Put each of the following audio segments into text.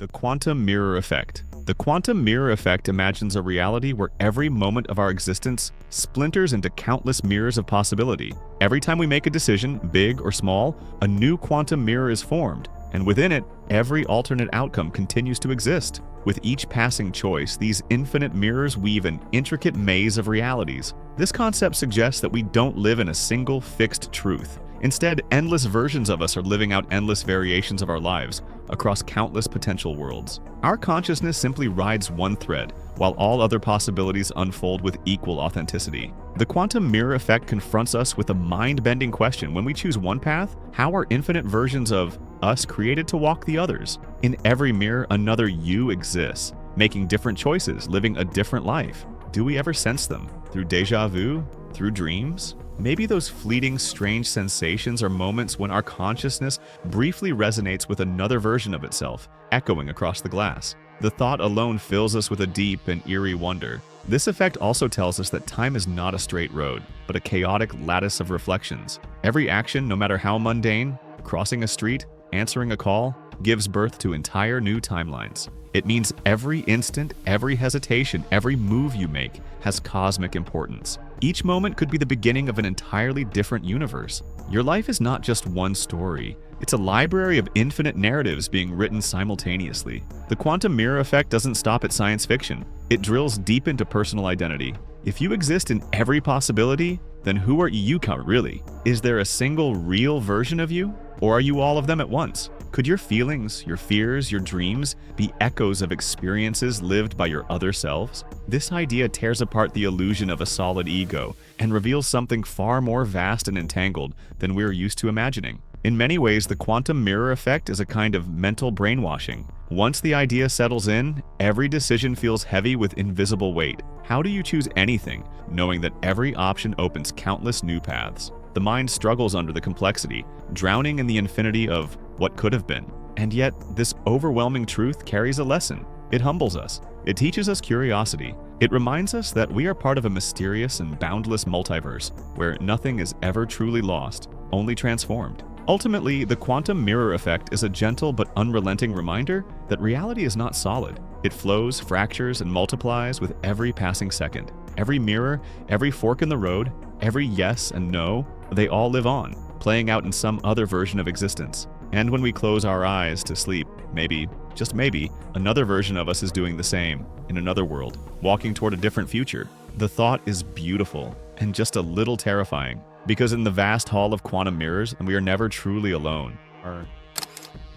The quantum mirror effect. The quantum mirror effect imagines a reality where every moment of our existence splinters into countless mirrors of possibility. Every time we make a decision, big or small, a new quantum mirror is formed, and within it, every alternate outcome continues to exist. With each passing choice, these infinite mirrors weave an intricate maze of realities. This concept suggests that we don't live in a single fixed truth. Instead, endless versions of us are living out endless variations of our lives across countless potential worlds. Our consciousness simply rides one thread, while all other possibilities unfold with equal authenticity. The quantum mirror effect confronts us with a mind-bending question. When we choose one path, how are infinite versions of us created to walk the others? In every mirror, another you exists, making different choices, living a different life. Do we ever sense them? Through déjà vu? Through dreams? Maybe those fleeting, strange sensations are moments when our consciousness briefly resonates with another version of itself, echoing across the glass. The thought alone fills us with a deep and eerie wonder. This effect also tells us that time is not a straight road, but a chaotic lattice of reflections. Every action, no matter how mundane, crossing a street, answering a call, gives birth to entire new timelines. It means every instant, every hesitation, every move you make has cosmic importance. Each moment could be the beginning of an entirely different universe. Your life is not just one story. It's a library of infinite narratives being written simultaneously. The quantum mirror effect doesn't stop at science fiction. It drills deep into personal identity. If you exist in every possibility, then who are you really? Is there a single real version of you? Or are you all of them at once? Could your feelings, your fears, your dreams be echoes of experiences lived by your other selves? This idea tears apart the illusion of a solid ego and reveals something far more vast and entangled than we're used to imagining. In many ways, the quantum mirror effect is a kind of mental brainwashing. Once the idea settles in, every decision feels heavy with invisible weight. How do you choose anything, knowing that every option opens countless new paths? The mind struggles under the complexity, drowning in the infinity of what could have been. And yet, this overwhelming truth carries a lesson. It humbles us. It teaches us curiosity. It reminds us that we are part of a mysterious and boundless multiverse where nothing is ever truly lost, only transformed. Ultimately, the quantum mirror effect is a gentle but unrelenting reminder that reality is not solid. It flows, fractures, and multiplies with every passing second. Every mirror, every fork in the road, every yes and no, they all live on, playing out in some other version of existence. And when we close our eyes to sleep, maybe, just maybe, another version of us is doing the same, in another world, walking toward a different future. The thought is beautiful and just a little terrifying, because in the vast hall of quantum mirrors, we are never truly alone.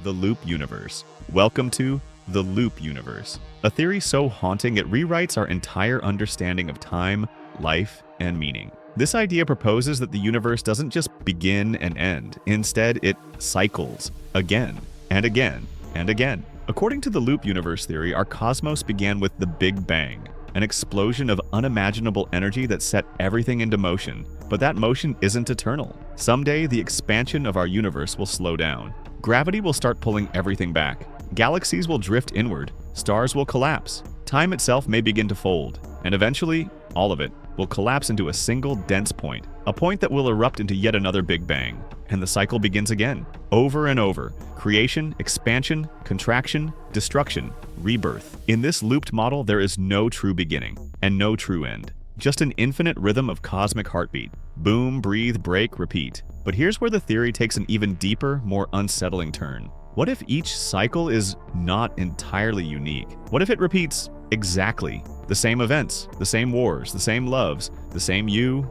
The loop universe. Welcome to the loop universe. A theory so haunting it rewrites our entire understanding of time, life, and meaning. This idea proposes that the universe doesn't just begin and end. Instead, it cycles again and again and again. According to the loop universe theory, our cosmos began with the Big Bang, an explosion of unimaginable energy that set everything into motion. But that motion isn't eternal. Someday, the expansion of our universe will slow down. Gravity will start pulling everything back. Galaxies will drift inward. Stars will collapse. Time itself may begin to fold. And eventually, all of it will collapse into a single dense point, a point that will erupt into yet another Big Bang. And the cycle begins again, over and over. Creation, expansion, contraction, destruction, rebirth. In this looped model, there is no true beginning and no true end. Just an infinite rhythm of cosmic heartbeat. Boom, breathe, break, repeat. But here's where the theory takes an even deeper, more unsettling turn. What if each cycle is not entirely unique? What if it repeats exactly the same events, the same wars, the same loves, the same you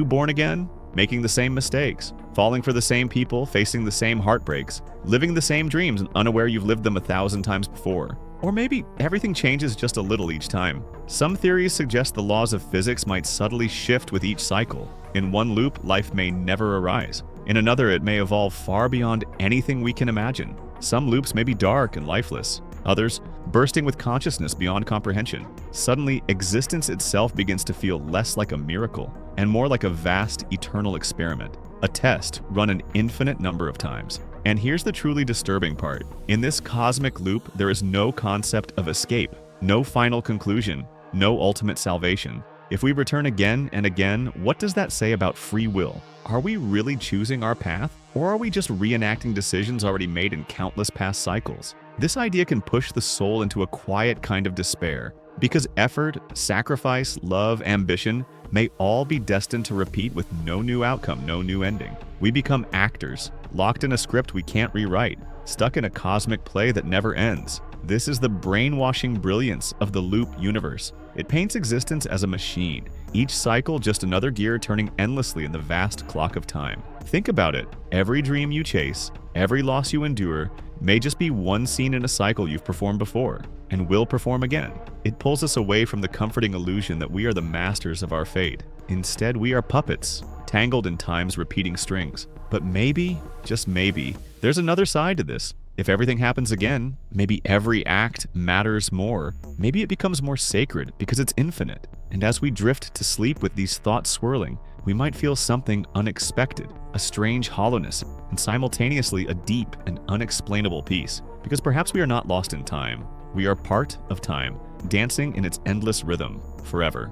born again, making the same mistakes, falling for the same people, facing the same heartbreaks, living the same dreams and unaware you've lived them 1,000 times before? Or maybe everything changes just a little each time. Some theories suggest the laws of physics might subtly shift with each cycle. In one loop, life may never arise. In another, it may evolve far beyond anything we can imagine. Some loops may be dark and lifeless, others bursting with consciousness beyond comprehension. Suddenly, existence itself begins to feel less like a miracle and more like a vast, eternal experiment, a test run an infinite number of times. And here's the truly disturbing part. In this cosmic loop, there is no concept of escape, no final conclusion, no ultimate salvation. If we return again and again, what does that say about free will? Are we really choosing our path, or are we just reenacting decisions already made in countless past cycles? This idea can push the soul into a quiet kind of despair, because effort, sacrifice, love, ambition may all be destined to repeat with no new outcome, no new ending. We become actors, locked in a script we can't rewrite, stuck in a cosmic play that never ends. This is the brainwashing brilliance of the loop universe. It paints existence as a machine, each cycle just another gear turning endlessly in the vast clock of time. Think about it. Every dream you chase, every loss you endure, may just be one scene in a cycle you've performed before, and will perform again. It pulls us away from the comforting illusion that we are the masters of our fate. Instead, we are puppets, tangled in time's repeating strings. But maybe, just maybe, there's another side to this. If everything happens again, maybe every act matters more. Maybe it becomes more sacred because it's infinite. And as we drift to sleep with these thoughts swirling, we might feel something unexpected, a strange hollowness, and simultaneously a deep and unexplainable peace. Because perhaps we are not lost in time. We are part of time, dancing in its endless rhythm, forever.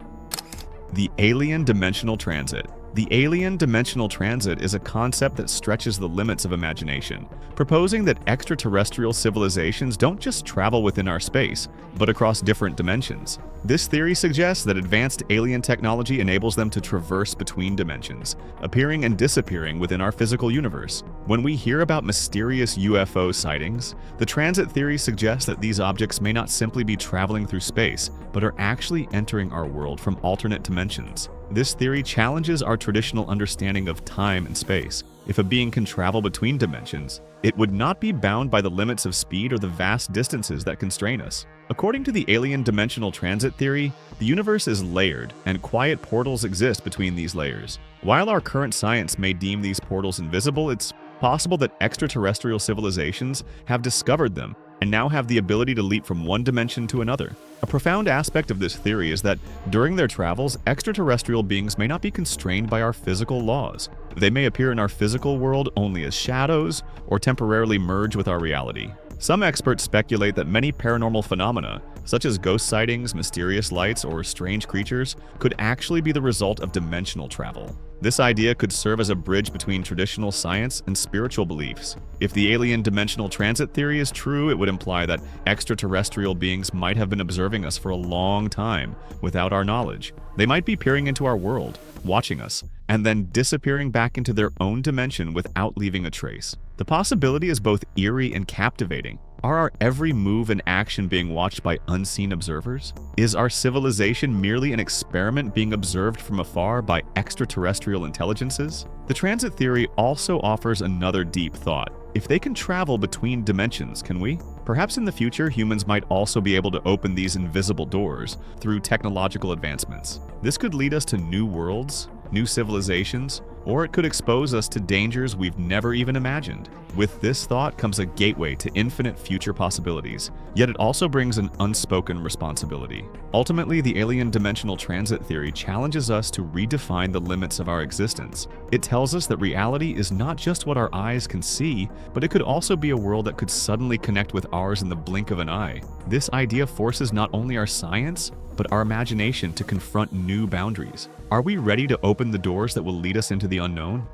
The alien dimensional transit. The alien dimensional transit is a concept that stretches the limits of imagination, proposing that extraterrestrial civilizations don't just travel within our space, but across different dimensions. This theory suggests that advanced alien technology enables them to traverse between dimensions, appearing and disappearing within our physical universe. When we hear about mysterious UFO sightings, the transit theory suggests that these objects may not simply be traveling through space, but are actually entering our world from alternate dimensions. This theory challenges our traditional understanding of time and space. If a being can travel between dimensions, it would not be bound by the limits of speed or the vast distances that constrain us. According to the alien dimensional transit theory, the universe is layered, and quiet portals exist between these layers. While our current science may deem these portals invisible, it's possible that extraterrestrial civilizations have discovered them and now have the ability to leap from one dimension to another. A profound aspect of this theory is that during their travels, extraterrestrial beings may not be constrained by our physical laws. They may appear in our physical world only as shadows or temporarily merge with our reality. Some experts speculate that many paranormal phenomena, such as ghost sightings, mysterious lights, or strange creatures, could actually be the result of dimensional travel. This idea could serve as a bridge between traditional science and spiritual beliefs. If the alien dimensional transit theory is true, it would imply that extraterrestrial beings might have been observing us for a long time without our knowledge. They might be peering into our world, watching us, and then disappearing back into their own dimension without leaving a trace. The possibility is both eerie and captivating. Are our every move and action being watched by unseen observers? Is our civilization merely an experiment being observed from afar by extraterrestrial intelligences? The transit theory also offers another deep thought. If they can travel between dimensions, can we? Perhaps in the future, humans might also be able to open these invisible doors through technological advancements. This could lead us to new worlds, new civilizations, or it could expose us to dangers we've never even imagined. With this thought comes a gateway to infinite future possibilities, yet it also brings an unspoken responsibility. Ultimately, the alien dimensional transit theory challenges us to redefine the limits of our existence. It tells us that reality is not just what our eyes can see, but it could also be a world that could suddenly connect with ours in the blink of an eye. This idea forces not only our science, but our imagination to confront new boundaries. Are we ready to open the doors that will lead us into the unknown?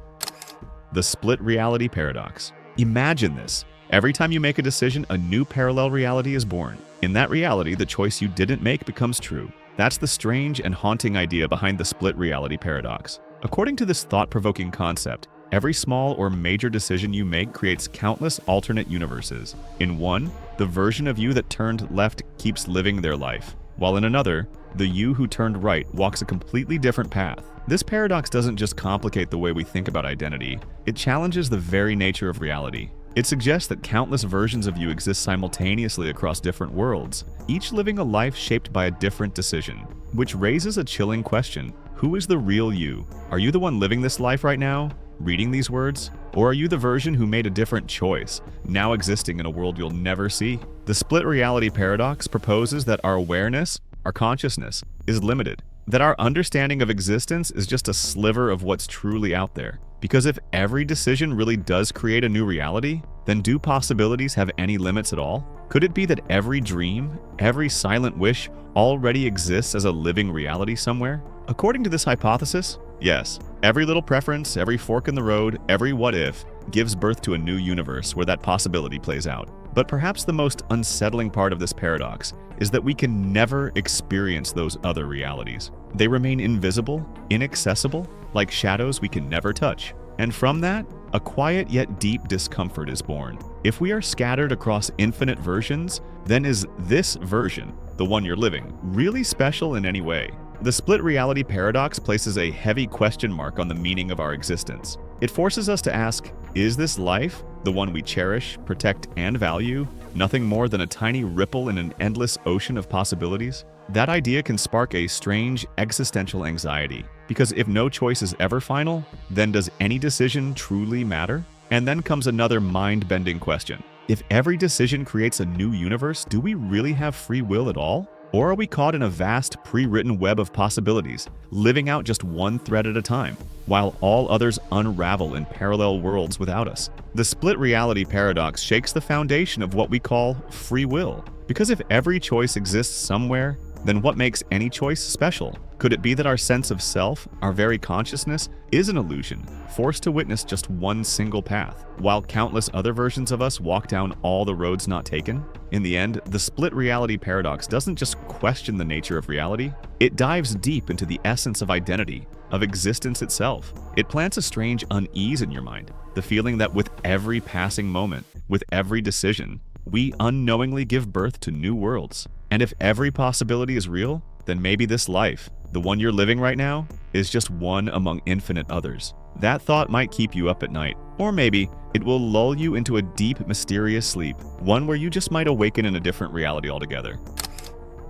The split reality paradox. Imagine this. Every time you make a decision, a new parallel reality is born. In that reality, the choice you didn't make becomes true. That's the strange and haunting idea behind the split reality paradox. According to this thought-provoking concept, every small or major decision you make creates countless alternate universes. In one, the version of you that turned left keeps living their life, while in another, the you who turned right walks a completely different path. This paradox doesn't just complicate the way we think about identity, it challenges the very nature of reality. It suggests that countless versions of you exist simultaneously across different worlds, each living a life shaped by a different decision, which raises a chilling question. Who is the real you? Are you the one living this life right now, reading these words? Or are you the version who made a different choice, now existing in a world you'll never see? The split reality paradox proposes that our awareness, our consciousness, is limited, that our understanding of existence is just a sliver of what's truly out there. Because if every decision really does create a new reality, then do possibilities have any limits at all? Could it be that every dream, every silent wish already exists as a living reality somewhere? According to this hypothesis, yes, every little preference, every fork in the road, every what if, gives birth to a new universe where that possibility plays out. But perhaps the most unsettling part of this paradox is that we can never experience those other realities. They remain invisible, inaccessible, like shadows we can never touch. And from that, a quiet yet deep discomfort is born. If we are scattered across infinite versions, then is this version, the one you're living, really special in any way? The split reality paradox places a heavy question mark on the meaning of our existence. It forces us to ask, is this life, the one we cherish, protect, and value, nothing more than a tiny ripple in an endless ocean of possibilities? That idea can spark a strange existential anxiety, because if no choice is ever final, then does any decision truly matter? And then comes another mind-bending question. If every decision creates a new universe, do we really have free will at all? Or are we caught in a vast, pre-written web of possibilities, living out just one thread at a time, while all others unravel in parallel worlds without us? The split reality paradox shakes the foundation of what we call free will. Because if every choice exists somewhere, then what makes any choice special? Could it be that our sense of self, our very consciousness, is an illusion, forced to witness just one single path, while countless other versions of us walk down all the roads not taken? In the end, the split reality paradox doesn't just question the nature of reality, it dives deep into the essence of identity, of existence itself. It plants a strange unease in your mind, the feeling that with every passing moment, with every decision, we unknowingly give birth to new worlds. And if every possibility is real, then maybe this life, the one you're living right now, is just one among infinite others. That thought might keep you up at night, or maybe it will lull you into a deep, mysterious sleep, one where you just might awaken in a different reality altogether.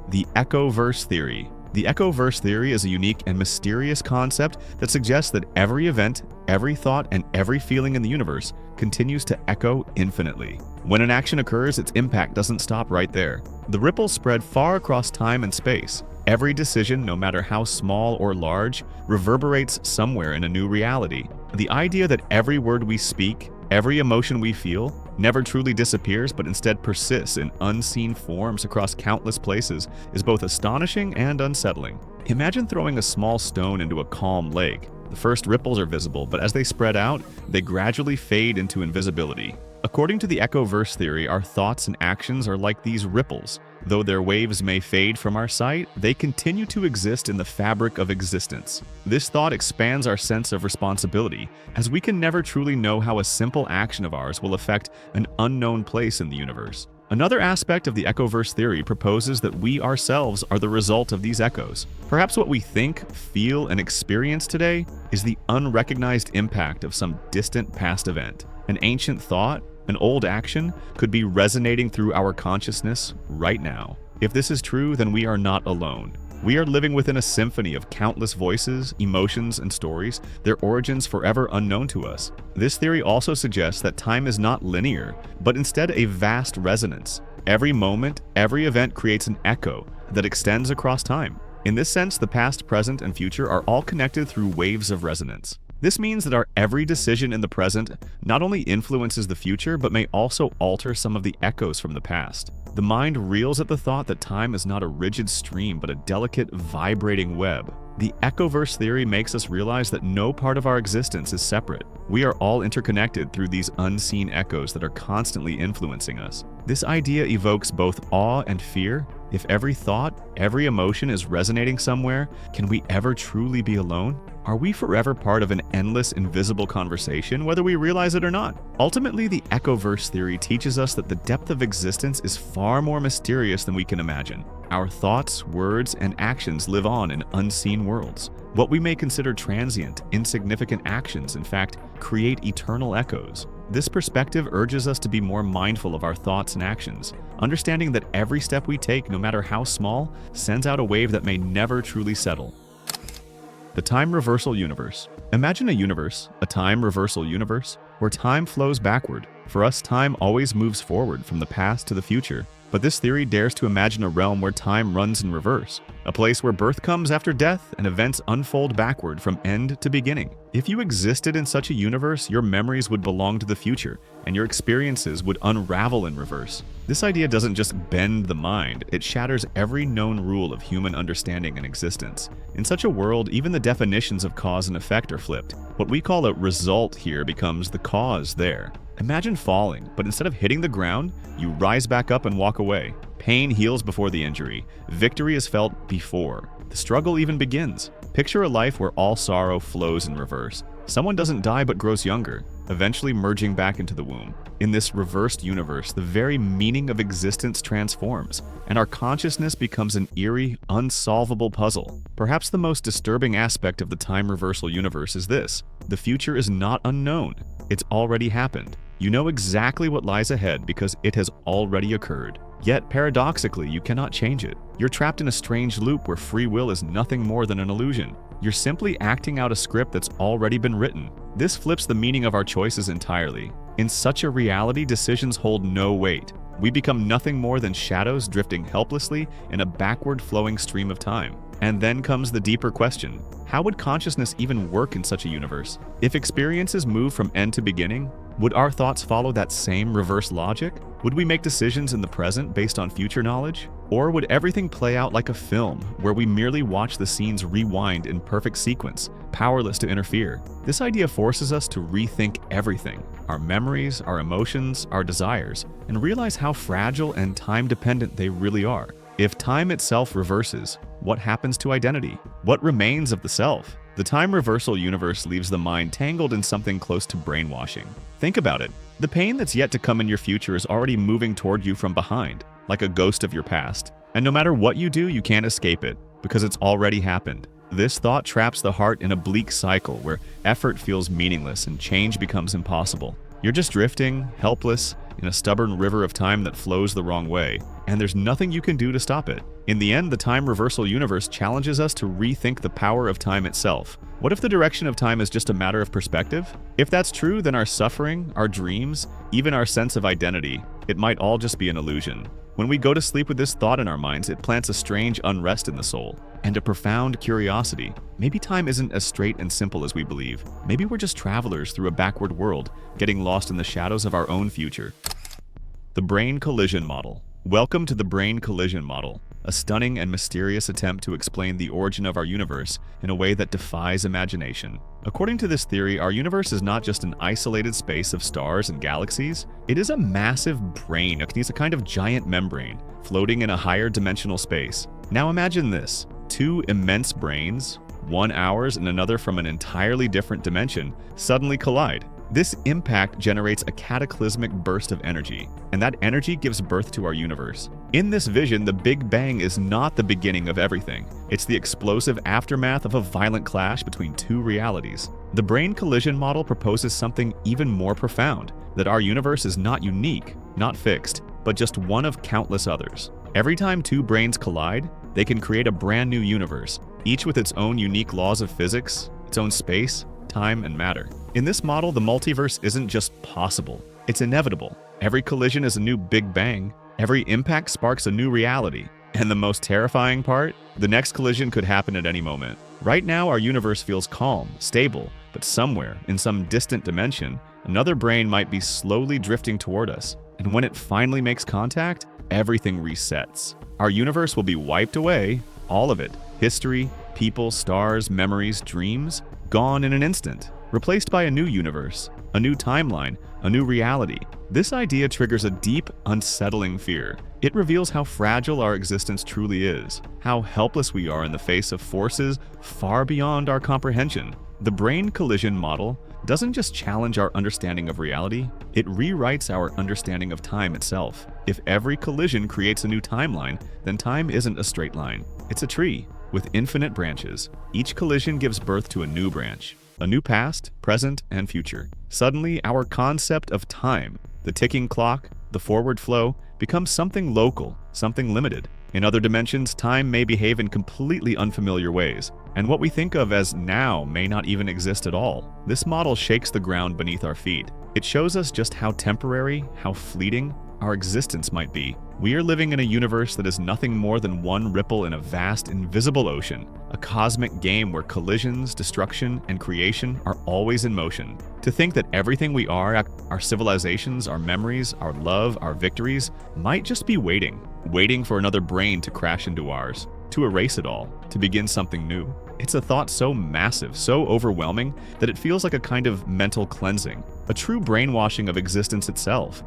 The echo-verse theory. The echo-verse theory is a unique and mysterious concept that suggests that every event, every thought, and every feeling in the universe continues to echo infinitely. When an action occurs, its impact doesn't stop right there. The ripples spread far across time and space. Every decision, no matter how small or large, reverberates somewhere in a new reality. The idea that every word we speak, every emotion we feel, never truly disappears but instead persists in unseen forms across countless places is both astonishing and unsettling. Imagine throwing a small stone into a calm lake. The first ripples are visible, but as they spread out, they gradually fade into invisibility. According to the echo-verse theory, our thoughts and actions are like these ripples. Though their waves may fade from our sight, they continue to exist in the fabric of existence. This thought expands our sense of responsibility, as we can never truly know how a simple action of ours will affect an unknown place in the universe. Another aspect of the echo-verse theory proposes that we ourselves are the result of these echoes. Perhaps what we think, feel, and experience today is the unrecognized impact of some distant past event. An ancient thought, an old action, could be resonating through our consciousness right now. If this is true, then we are not alone. We are living within a symphony of countless voices, emotions, and stories, their origins forever unknown to us. This theory also suggests that time is not linear, but instead a vast resonance. Every moment, every event creates an echo that extends across time. In this sense, the past, present, and future are all connected through waves of resonance. This means that our every decision in the present not only influences the future, but may also alter some of the echoes from the past. The mind reels at the thought that time is not a rigid stream, but a delicate, vibrating web. The echo-verse theory makes us realize that no part of our existence is separate. We are all interconnected through these unseen echoes that are constantly influencing us. This idea evokes both awe and fear. If every thought, every emotion is resonating somewhere, can we ever truly be alone? Are we forever part of an endless, invisible conversation, whether we realize it or not? Ultimately, the echo-verse theory teaches us that the depth of existence is far more mysterious than we can imagine. Our thoughts, words, and actions live on in unseen worlds. What we may consider transient, insignificant actions, in fact, create eternal echoes. This perspective urges us to be more mindful of our thoughts and actions, understanding that every step we take, no matter how small, sends out a wave that may never truly settle. The time reversal universe. Imagine a time reversal universe, where time flows backward. For us, time always moves forward from the past to the future. But this theory dares to imagine a realm where time runs in reverse, a place where birth comes after death and events unfold backward from end to beginning. If you existed in such a universe, your memories would belong to the future, and your experiences would unravel in reverse. This idea doesn't just bend the mind, it shatters every known rule of human understanding and existence. In such a world, even the definitions of cause and effect are flipped. What we call a result here becomes the cause there. Imagine falling, but instead of hitting the ground, you rise back up and walk away. Pain heals before the injury. Victory is felt before the struggle even begins. Picture a life where all sorrow flows in reverse. Someone doesn't die but grows younger, eventually merging back into the womb. In this reversed universe, the very meaning of existence transforms, and our consciousness becomes an eerie, unsolvable puzzle. Perhaps the most disturbing aspect of the time reversal universe is this: the future is not unknown. It's already happened. You know exactly what lies ahead because it has already occurred. Yet, paradoxically, you cannot change it. You're trapped in a strange loop where free will is nothing more than an illusion. You're simply acting out a script that's already been written. This flips the meaning of our choices entirely. In such a reality, decisions hold no weight. We become nothing more than shadows drifting helplessly in a backward-flowing stream of time. And then comes the deeper question: how would consciousness even work in such a universe? If experiences move from end to beginning, would our thoughts follow that same reverse logic? Would we make decisions in the present based on future knowledge? Or would everything play out like a film, where we merely watch the scenes rewind in perfect sequence, powerless to interfere? This idea forces us to rethink everything: our memories, our emotions, our desires, and realize how fragile and time-dependent they really are. If time itself reverses, what happens to identity? What remains of the self? The time reversal universe leaves the mind tangled in something close to brainwashing. Think about it. The pain that's yet to come in your future is already moving toward you from behind, like a ghost of your past. And no matter what you do, you can't escape it, because it's already happened. This thought traps the heart in a bleak cycle where effort feels meaningless and change becomes impossible. You're just drifting, helpless, in a stubborn river of time that flows the wrong way, and there's nothing you can do to stop it. In the end, the time reversal universe challenges us to rethink the power of time itself. What if the direction of time is just a matter of perspective? If that's true, then our suffering, our dreams, even our sense of identity, it might all just be an illusion. When we go to sleep with this thought in our minds, it plants a strange unrest in the soul, and a profound curiosity. Maybe time isn't as straight and simple as we believe. Maybe we're just travelers through a backward world, getting lost in the shadows of our own future. The Brain Collision Model. Welcome to the Brain Collision Model, a stunning and mysterious attempt to explain the origin of our universe in a way that defies imagination. According to this theory, our universe is not just an isolated space of stars and galaxies. It is a massive brain, it's a kind of giant membrane, floating in a higher dimensional space. Now imagine this: two immense brains, one ours and another from an entirely different dimension, suddenly collide. This impact generates a cataclysmic burst of energy, and that energy gives birth to our universe. In this vision, the Big Bang is not the beginning of everything. It's the explosive aftermath of a violent clash between two realities. The Brain Collision Model proposes something even more profound: that our universe is not unique, not fixed, but just one of countless others. Every time two brains collide, they can create a brand new universe, each with its own unique laws of physics, its own space, time, and matter. In this model, the multiverse isn't just possible, it's inevitable. Every collision is a new Big Bang, every impact sparks a new reality. And the most terrifying part? The next collision could happen at any moment. Right now, our universe feels calm, stable, but somewhere, in some distant dimension, another brain might be slowly drifting toward us. And when it finally makes contact, everything resets. Our universe will be wiped away, all of it. History, people, stars, memories, dreams, gone in an instant, replaced by a new universe, a new timeline, a new reality. This idea triggers a deep, unsettling fear. It reveals how fragile our existence truly is, how helpless we are in the face of forces far beyond our comprehension. The Brain Collision Model doesn't just challenge our understanding of reality, it rewrites our understanding of time itself. If every collision creates a new timeline, then time isn't a straight line. It's a tree with infinite branches. Each collision gives birth to a new branch, a new past, present, and future. Suddenly, our concept of time, the ticking clock, the forward flow, becomes something local, something limited. In other dimensions, time may behave in completely unfamiliar ways, and what we think of as now may not even exist at all. This model shakes the ground beneath our feet. It shows us just how temporary, how fleeting our existence might be. We are living in a universe that is nothing more than one ripple in a vast, invisible ocean, a cosmic game where collisions, destruction, and creation are always in motion. To think that everything we are, our civilizations, our memories, our love, our victories, might just be waiting for another brain to crash into ours, to erase it all, to begin something new. It's a thought so massive, so overwhelming, that it feels like a kind of mental cleansing, a true brainwashing of existence itself.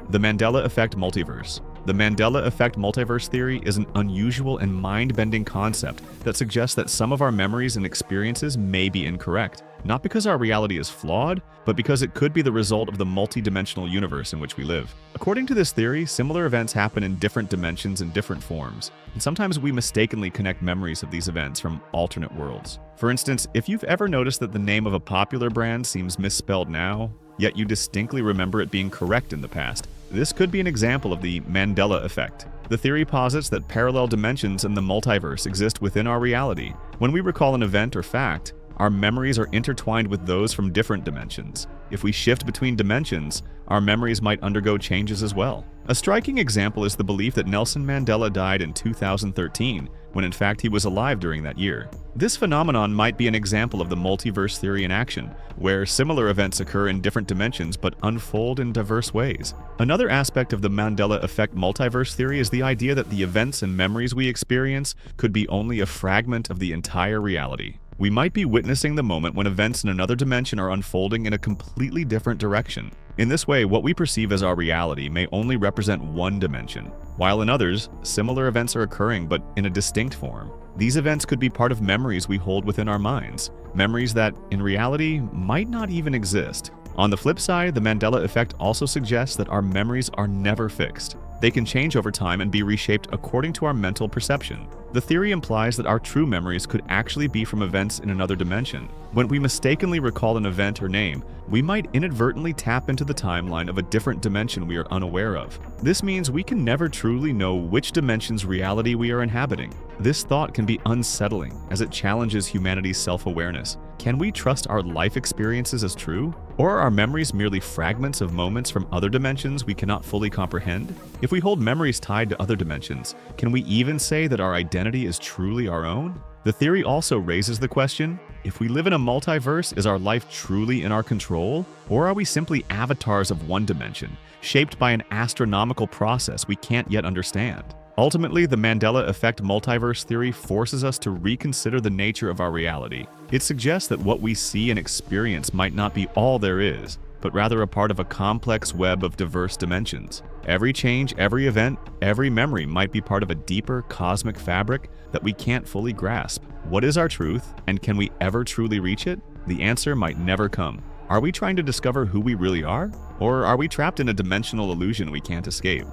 The Mandela Effect Multiverse. The Mandela Effect multiverse theory is an unusual and mind-bending concept that suggests that some of our memories and experiences may be incorrect, not because our reality is flawed, but because it could be the result of the multidimensional universe in which we live. According to this theory, similar events happen in different dimensions and different forms, and sometimes we mistakenly connect memories of these events from alternate worlds. For instance, if you've ever noticed that the name of a popular brand seems misspelled now, yet you distinctly remember it being correct in the past, this could be an example of the Mandela Effect. The theory posits that parallel dimensions in the multiverse exist within our reality. When we recall an event or fact, our memories are intertwined with those from different dimensions. If we shift between dimensions, our memories might undergo changes as well. A striking example is the belief that Nelson Mandela died in 2013, when in fact he was alive during that year. This phenomenon might be an example of the multiverse theory in action, where similar events occur in different dimensions but unfold in diverse ways. Another aspect of the Mandela Effect multiverse theory is the idea that the events and memories we experience could be only a fragment of the entire reality. We might be witnessing the moment when events in another dimension are unfolding in a completely different direction. In this way, what we perceive as our reality may only represent one dimension, while in others, similar events are occurring but in a distinct form. These events could be part of memories we hold within our minds, memories that, in reality, might not even exist. On the flip side, the Mandela Effect also suggests that our memories are never fixed. They can change over time and be reshaped according to our mental perception. The theory implies that our true memories could actually be from events in another dimension. When we mistakenly recall an event or name, we might inadvertently tap into the timeline of a different dimension we are unaware of. This means we can never truly know which dimension's reality we are inhabiting. This thought can be unsettling as it challenges humanity's self-awareness. Can we trust our life experiences as true? Or are our memories merely fragments of moments from other dimensions we cannot fully comprehend? If we hold memories tied to other dimensions, can we even say that our identity is truly our own? The theory also raises the question, if we live in a multiverse, is our life truly in our control? Or are we simply avatars of one dimension, shaped by an astronomical process we can't yet understand? Ultimately, the Mandela Effect multiverse theory forces us to reconsider the nature of our reality. It suggests that what we see and experience might not be all there is, but rather a part of a complex web of diverse dimensions. Every change, every event, every memory might be part of a deeper cosmic fabric that we can't fully grasp. What is our truth, and can we ever truly reach it? The answer might never come. Are we trying to discover who we really are? Or are we trapped in a dimensional illusion we can't escape?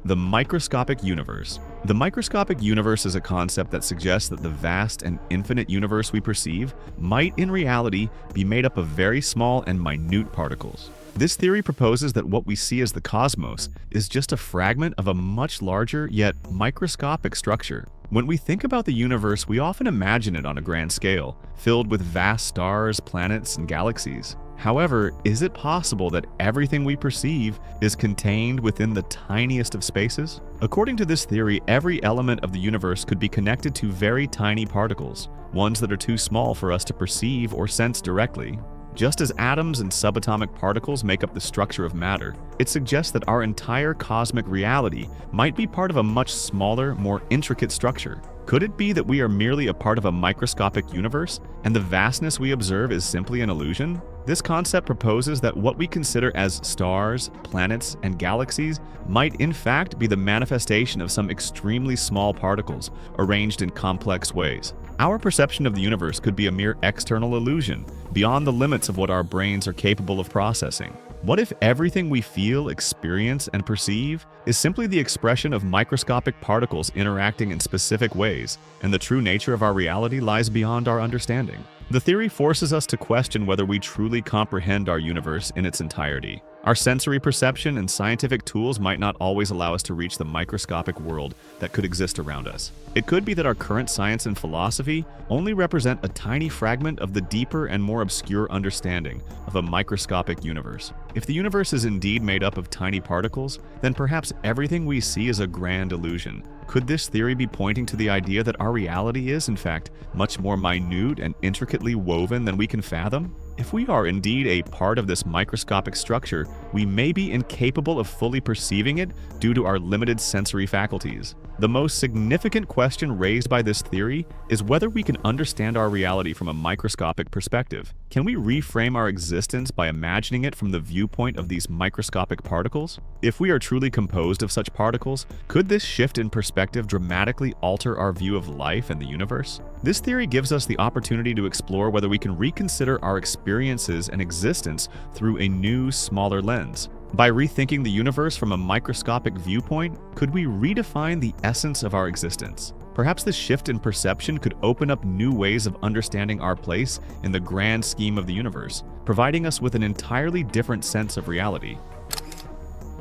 The microscopic universe. The microscopic universe is a concept that suggests that the vast and infinite universe we perceive might in reality be made up of very small and minute particles. This theory proposes that what we see as the cosmos is just a fragment of a much larger yet microscopic structure. When we think about the universe, we often imagine it on a grand scale, filled with vast stars, planets, and galaxies. However, is it possible that everything we perceive is contained within the tiniest of spaces? According to this theory, every element of the universe could be connected to very tiny particles, ones that are too small for us to perceive or sense directly. Just as atoms and subatomic particles make up the structure of matter, it suggests that our entire cosmic reality might be part of a much smaller, more intricate structure. Could it be that we are merely a part of a microscopic universe, and the vastness we observe is simply an illusion? This concept proposes that what we consider as stars, planets, and galaxies might in fact be the manifestation of some extremely small particles arranged in complex ways. Our perception of the universe could be a mere external illusion, beyond the limits of what our brains are capable of processing. What if everything we feel, experience, and perceive is simply the expression of microscopic particles interacting in specific ways, and the true nature of our reality lies beyond our understanding? The theory forces us to question whether we truly comprehend our universe in its entirety. Our sensory perception and scientific tools might not always allow us to reach the microscopic world that could exist around us. It could be that our current science and philosophy only represent a tiny fragment of the deeper and more obscure understanding of a microscopic universe. If the universe is indeed made up of tiny particles, then perhaps everything we see is a grand illusion. Could this theory be pointing to the idea that our reality is, in fact, much more minute and intricately woven than we can fathom? If we are indeed a part of this microscopic structure, we may be incapable of fully perceiving it due to our limited sensory faculties. The most significant question raised by this theory is whether we can understand our reality from a microscopic perspective. Can we reframe our existence by imagining it from the viewpoint of these microscopic particles? If we are truly composed of such particles, could this shift in perspective dramatically alter our view of life and the universe? This theory gives us the opportunity to explore whether we can reconsider our experiences and existence through a new, smaller lens. By rethinking the universe from a microscopic viewpoint, could we redefine the essence of our existence? Perhaps this shift in perception could open up new ways of understanding our place in the grand scheme of the universe, providing us with an entirely different sense of reality.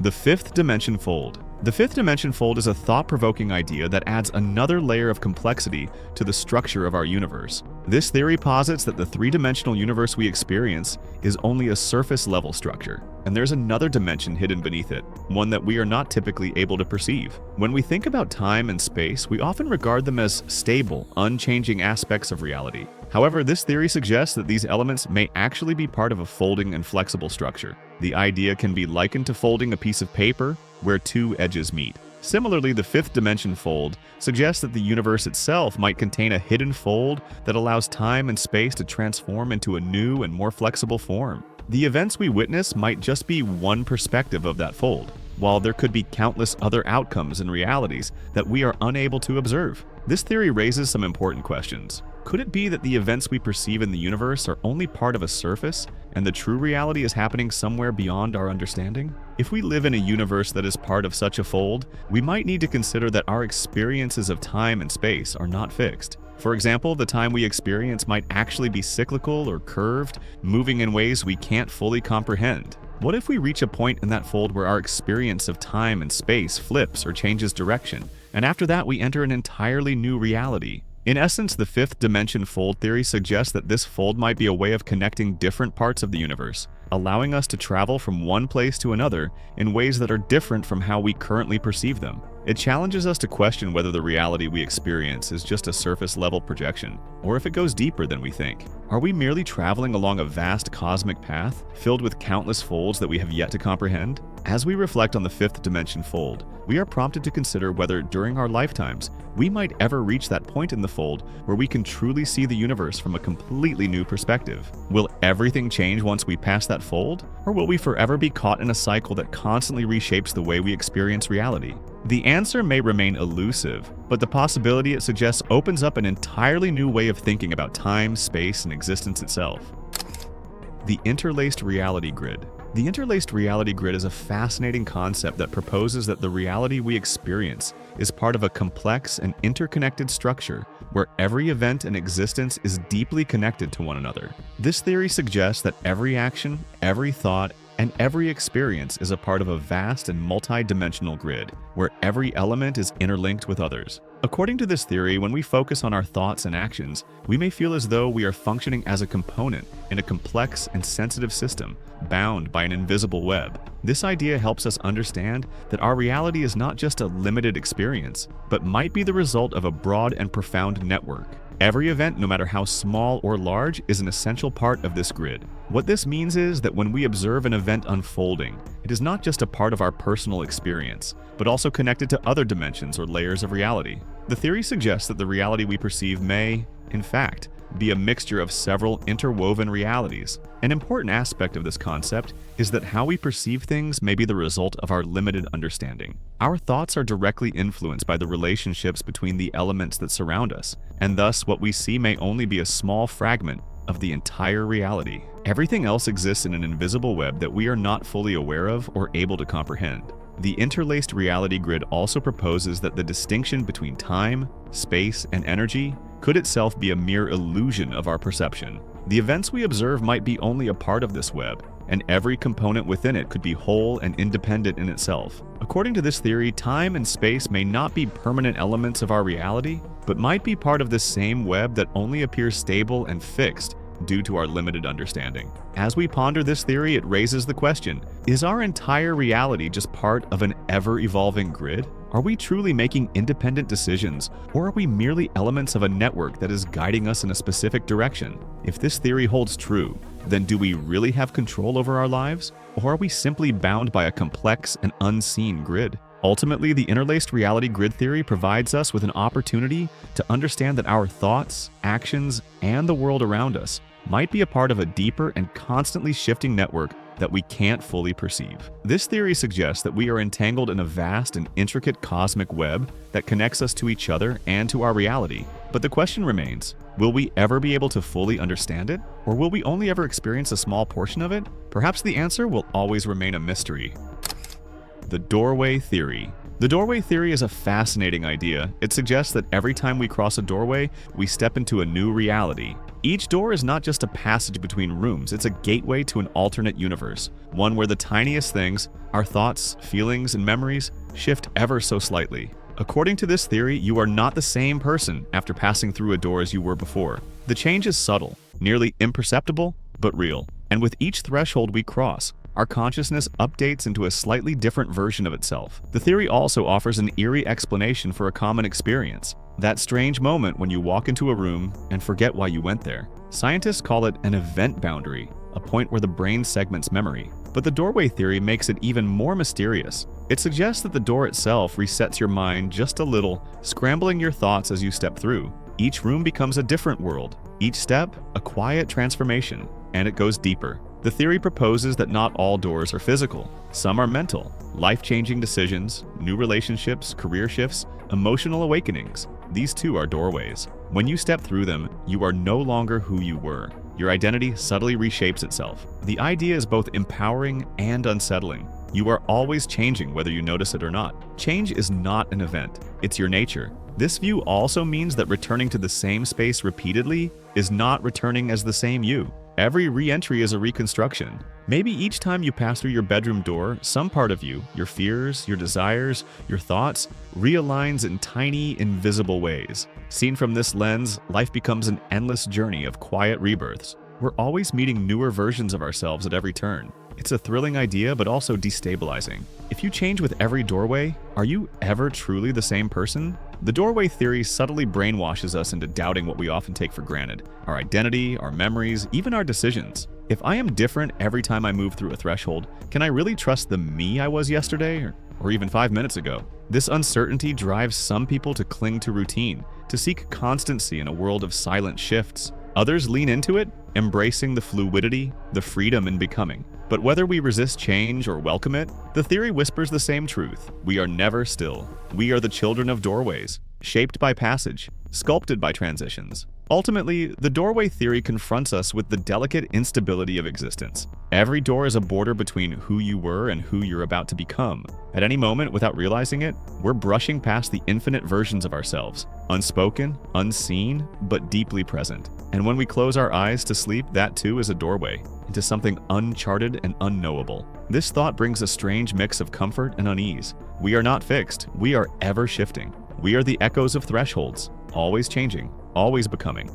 The fifth dimension fold. The fifth dimension fold is a thought-provoking idea that adds another layer of complexity to the structure of our universe. This theory posits that the three-dimensional universe we experience is only a surface-level structure, and there's another dimension hidden beneath it, one that we are not typically able to perceive. When we think about time and space, we often regard them as stable, unchanging aspects of reality. However, this theory suggests that these elements may actually be part of a folding and flexible structure. The idea can be likened to folding a piece of paper where two edges meet. Similarly, the fifth dimension fold suggests that the universe itself might contain a hidden fold that allows time and space to transform into a new and more flexible form. The events we witness might just be one perspective of that fold, while there could be countless other outcomes and realities that we are unable to observe. This theory raises some important questions. Could it be that the events we perceive in the universe are only part of a surface, and the true reality is happening somewhere beyond our understanding? If we live in a universe that is part of such a fold, we might need to consider that our experiences of time and space are not fixed. For example, the time we experience might actually be cyclical or curved, moving in ways we can't fully comprehend. What if we reach a point in that fold where our experience of time and space flips or changes direction, and after that we enter an entirely new reality? In essence, the fifth dimension fold theory suggests that this fold might be a way of connecting different parts of the universe, allowing us to travel from one place to another in ways that are different from how we currently perceive them. It challenges us to question whether the reality we experience is just a surface-level projection, or if it goes deeper than we think. Are we merely traveling along a vast cosmic path, filled with countless folds that we have yet to comprehend? As we reflect on the fifth dimension fold, we are prompted to consider whether, during our lifetimes, we might ever reach that point in the fold where we can truly see the universe from a completely new perspective. Will everything change once we pass that fold? Or will we forever be caught in a cycle that constantly reshapes the way we experience reality? The answer may remain elusive, but the possibility it suggests opens up an entirely new way of thinking about time, space, and existence itself. The interlaced reality grid. The interlaced reality grid is a fascinating concept that proposes that the reality we experience is part of a complex and interconnected structure where every event in existence is deeply connected to one another. This theory suggests that every action, every thought, and every experience is a part of a vast and multi-dimensional grid, where every element is interlinked with others. According to this theory, when we focus on our thoughts and actions, we may feel as though we are functioning as a component in a complex and sensitive system, bound by an invisible web. This idea helps us understand that our reality is not just a limited experience, but might be the result of a broad and profound network. Every event, no matter how small or large, is an essential part of this grid. What this means is that when we observe an event unfolding, it is not just a part of our personal experience, but also connected to other dimensions or layers of reality. The theory suggests that the reality we perceive may, in fact, be a mixture of several interwoven realities. An important aspect of this concept is that how we perceive things may be the result of our limited understanding. Our thoughts are directly influenced by the relationships between the elements that surround us, and thus what we see may only be a small fragment of the entire reality. Everything else exists in an invisible web that we are not fully aware of or able to comprehend. The interlaced reality grid also proposes that the distinction between time, space, and energy could itself be a mere illusion of our perception. The events we observe might be only a part of this web, and every component within it could be whole and independent in itself. According to this theory, time and space may not be permanent elements of our reality, but might be part of this same web that only appears stable and fixed due to our limited understanding. As we ponder this theory, it raises the question, is our entire reality just part of an ever-evolving grid? Are we truly making independent decisions, or are we merely elements of a network that is guiding us in a specific direction? If this theory holds true, then do we really have control over our lives, or are we simply bound by a complex and unseen grid? Ultimately, the interlaced reality grid theory provides us with an opportunity to understand that our thoughts, actions, and the world around us might be a part of a deeper and constantly shifting network that we can't fully perceive. This theory suggests that we are entangled in a vast and intricate cosmic web that connects us to each other and to our reality. But the question remains, will we ever be able to fully understand it? Or will we only ever experience a small portion of it? Perhaps the answer will always remain a mystery. The doorway theory. The doorway theory is a fascinating idea. It suggests that every time we cross a doorway, we step into a new reality. Each door is not just a passage between rooms, it's a gateway to an alternate universe, one where the tiniest things, our thoughts, feelings, and memories, shift ever so slightly. According to this theory, you are not the same person after passing through a door as you were before. The change is subtle, nearly imperceptible, but real. And with each threshold we cross, our consciousness updates into a slightly different version of itself. The theory also offers an eerie explanation for a common experience, that strange moment when you walk into a room and forget why you went there. Scientists call it an event boundary, a point where the brain segments memory. But the doorway theory makes it even more mysterious. It suggests that the door itself resets your mind just a little, scrambling your thoughts as you step through. Each room becomes a different world, each step a quiet transformation, and it goes deeper. The theory proposes that not all doors are physical. Some are mental, life-changing decisions, new relationships, career shifts, emotional awakenings. These too are doorways. When you step through them, you are no longer who you were. Your identity subtly reshapes itself. The idea is both empowering and unsettling. You are always changing whether you notice it or not. Change is not an event, it's your nature. This view also means that returning to the same space repeatedly is not returning as the same you. Every re-entry is a reconstruction. Maybe each time you pass through your bedroom door, some part of you, your fears, your desires, your thoughts, realigns in tiny, invisible ways. Seen from this lens, life becomes an endless journey of quiet rebirths. We're always meeting newer versions of ourselves at every turn. It's a thrilling idea, but also destabilizing. If you change with every doorway, are you ever truly the same person? The doorway theory subtly brainwashes us into doubting what we often take for granted: our identity, our memories, even our decisions. If I am different every time I move through a threshold, can I really trust the me I was yesterday or even 5 minutes ago? This uncertainty drives some people to cling to routine, to seek constancy in a world of silent shifts. Others lean into it, embracing the fluidity, the freedom in becoming. But whether we resist change or welcome it, the theory whispers the same truth. We are never still. We are the children of doorways, shaped by passage, sculpted by transitions. Ultimately, the doorway theory confronts us with the delicate instability of existence. Every door is a border between who you were and who you're about to become. At any moment, without realizing it, we're brushing past the infinite versions of ourselves, unspoken, unseen, but deeply present. And when we close our eyes to sleep, that too is a doorway into something uncharted and unknowable. This thought brings a strange mix of comfort and unease. We are not fixed, we are ever shifting. We are the echoes of thresholds, always changing, always becoming.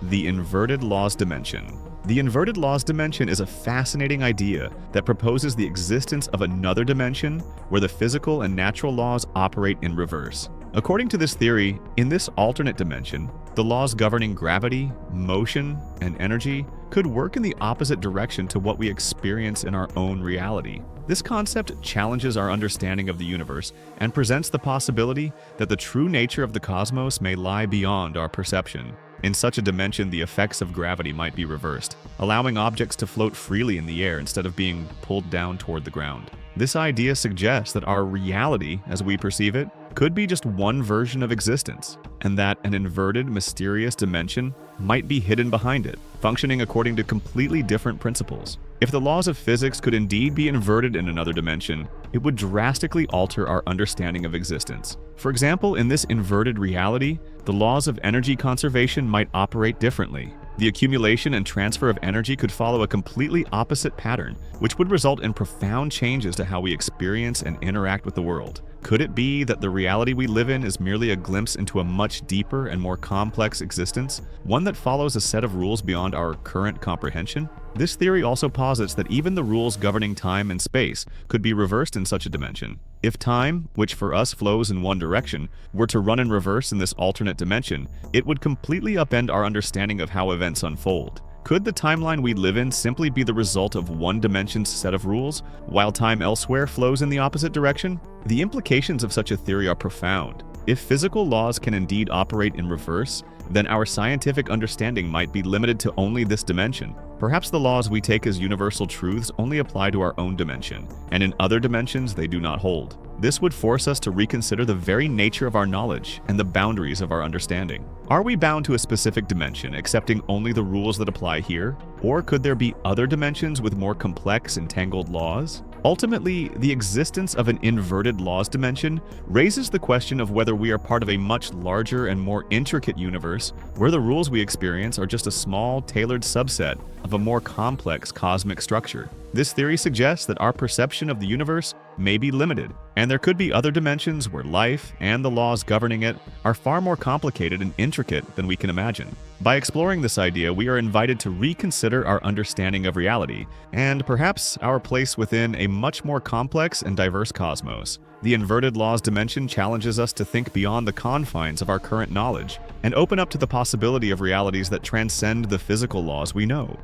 The inverted laws dimension. The inverted laws dimension is a fascinating idea that proposes the existence of another dimension where the physical and natural laws operate in reverse. According to this theory, in this alternate dimension, the laws governing gravity, motion, and energy could work in the opposite direction to what we experience in our own reality. This concept challenges our understanding of the universe and presents the possibility that the true nature of the cosmos may lie beyond our perception. In such a dimension, the effects of gravity might be reversed, allowing objects to float freely in the air instead of being pulled down toward the ground. This idea suggests that our reality, as we perceive it, could be just one version of existence, and that an inverted, mysterious dimension might be hidden behind it, functioning according to completely different principles. If the laws of physics could indeed be inverted in another dimension, it would drastically alter our understanding of existence. For example, in this inverted reality, the laws of energy conservation might operate differently. The accumulation and transfer of energy could follow a completely opposite pattern, which would result in profound changes to how we experience and interact with the world. Could it be that the reality we live in is merely a glimpse into a much deeper and more complex existence, one that follows a set of rules beyond our current comprehension? This theory also posits that even the rules governing time and space could be reversed in such a dimension. If time, which for us flows in one direction, were to run in reverse in this alternate dimension, it would completely upend our understanding of how events unfold. Could the timeline we live in simply be the result of one dimension's set of rules, while time elsewhere flows in the opposite direction? The implications of such a theory are profound. If physical laws can indeed operate in reverse, then our scientific understanding might be limited to only this dimension. Perhaps the laws we take as universal truths only apply to our own dimension, and in other dimensions they do not hold. This would force us to reconsider the very nature of our knowledge and the boundaries of our understanding. Are we bound to a specific dimension, accepting only the rules that apply here? Or could there be other dimensions with more complex, entangled laws? Ultimately, the existence of an inverted laws dimension raises the question of whether we are part of a much larger and more intricate universe, where the rules we experience are just a small, tailored subset of a more complex cosmic structure. This theory suggests that our perception of the universe may be limited, and there could be other dimensions where life and the laws governing it are far more complicated and intricate than we can imagine. By exploring this idea, we are invited to reconsider our understanding of reality, and perhaps our place within a much more complex and diverse cosmos. The inverted laws dimension challenges us to think beyond the confines of our current knowledge and open up to the possibility of realities that transcend the physical laws we know.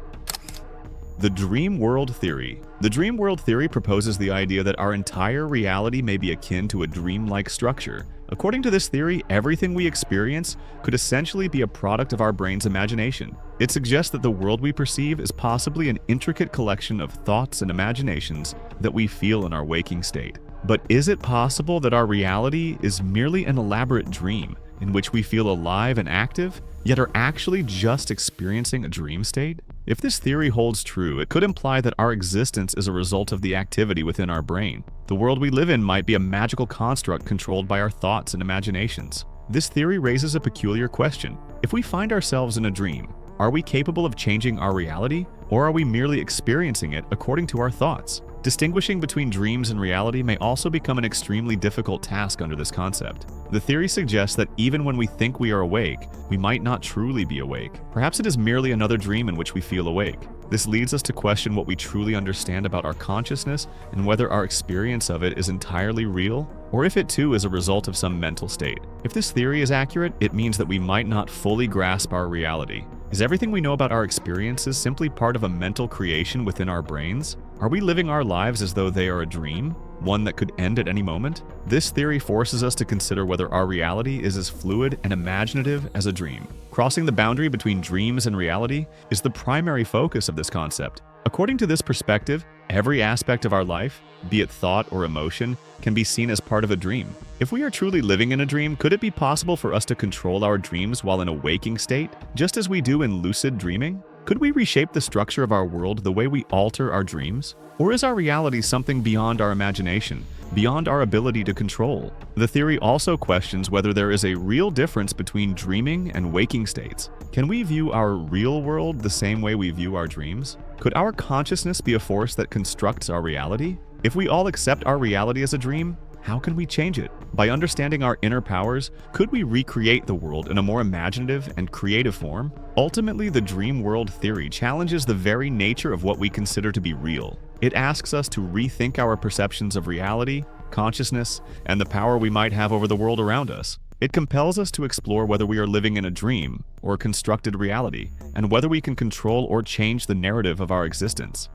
The Dream World Theory. The Dream World Theory proposes the idea that our entire reality may be akin to a dreamlike structure. According to this theory, everything we experience could essentially be a product of our brain's imagination. It suggests that the world we perceive is possibly an intricate collection of thoughts and imaginations that we feel in our waking state. But is it possible that our reality is merely an elaborate dream in which we feel alive and active, yet are actually just experiencing a dream state? If this theory holds true, it could imply that our existence is a result of the activity within our brain. The world we live in might be a magical construct controlled by our thoughts and imaginations. This theory raises a peculiar question. If we find ourselves in a dream, are we capable of changing our reality, or are we merely experiencing it according to our thoughts? Distinguishing between dreams and reality may also become an extremely difficult task under this concept. The theory suggests that even when we think we are awake, we might not truly be awake. Perhaps it is merely another dream in which we feel awake. This leads us to question what we truly understand about our consciousness and whether our experience of it is entirely real, or if it too is a result of some mental state. If this theory is accurate, it means that we might not fully grasp our reality. Is everything we know about our experiences simply part of a mental creation within our brains? Are we living our lives as though they are a dream, one that could end at any moment? This theory forces us to consider whether our reality is as fluid and imaginative as a dream. Crossing the boundary between dreams and reality is the primary focus of this concept. According to this perspective, every aspect of our life, be it thought or emotion, can be seen as part of a dream. If we are truly living in a dream, could it be possible for us to control our dreams while in a waking state, just as we do in lucid dreaming? Could we reshape the structure of our world the way we alter our dreams? Or is our reality something beyond our imagination, beyond our ability to control? The theory also questions whether there is a real difference between dreaming and waking states. Can we view our real world the same way we view our dreams? Could our consciousness be a force that constructs our reality? If we all accept our reality as a dream, how can we change it? By understanding our inner powers, could we recreate the world in a more imaginative and creative form? Ultimately, the dream world theory challenges the very nature of what we consider to be real. It asks us to rethink our perceptions of reality, consciousness, and the power we might have over the world around us. It compels us to explore whether we are living in a dream or a constructed reality, and whether we can control or change the narrative of our existence.